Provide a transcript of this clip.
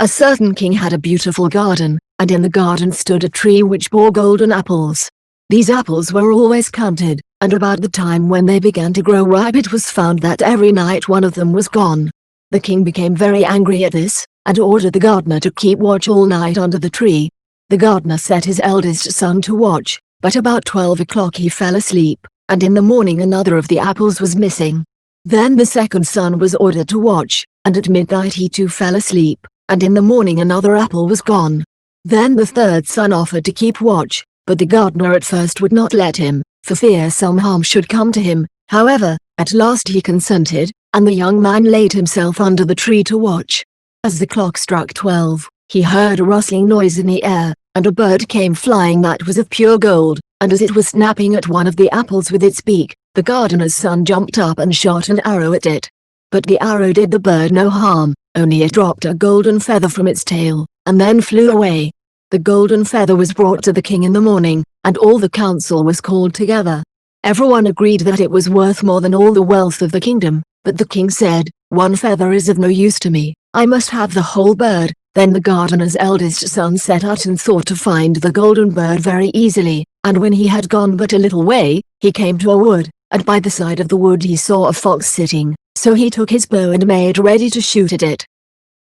A certain king had a beautiful garden, and in the garden stood a tree which bore golden apples. These apples were always counted, and about the time when they began to grow ripe it was found that every night one of them was gone. The king became very angry at this, and ordered the gardener to keep watch all night under the tree. The gardener set his eldest son to watch, but about 12 o'clock he fell asleep, and in the morning another of the apples was missing. Then the second son was ordered to watch, and at midnight he too fell asleep, and in the morning another apple was gone. Then the third son offered to keep watch, but the gardener at first would not let him, for fear some harm should come to him. However, at last he consented, and the young man laid himself under the tree to watch. As the clock struck 12, he heard a rustling noise in the air, and a bird came flying that was of pure gold, and as it was snapping at one of the apples with its beak, the gardener's son jumped up and shot an arrow at it. But the arrow did the bird no harm, only it dropped a golden feather from its tail, and then flew away. The golden feather was brought to the king in the morning, and all the council was called together. Everyone agreed that it was worth more than all the wealth of the kingdom, but the king said, "One feather is of no use to me, I must have the whole bird." Then the gardener's eldest son set out and thought to find the golden bird very easily, and when he had gone but a little way, he came to a wood, and by the side of the wood he saw a fox sitting, so he took his bow and made ready to shoot at it.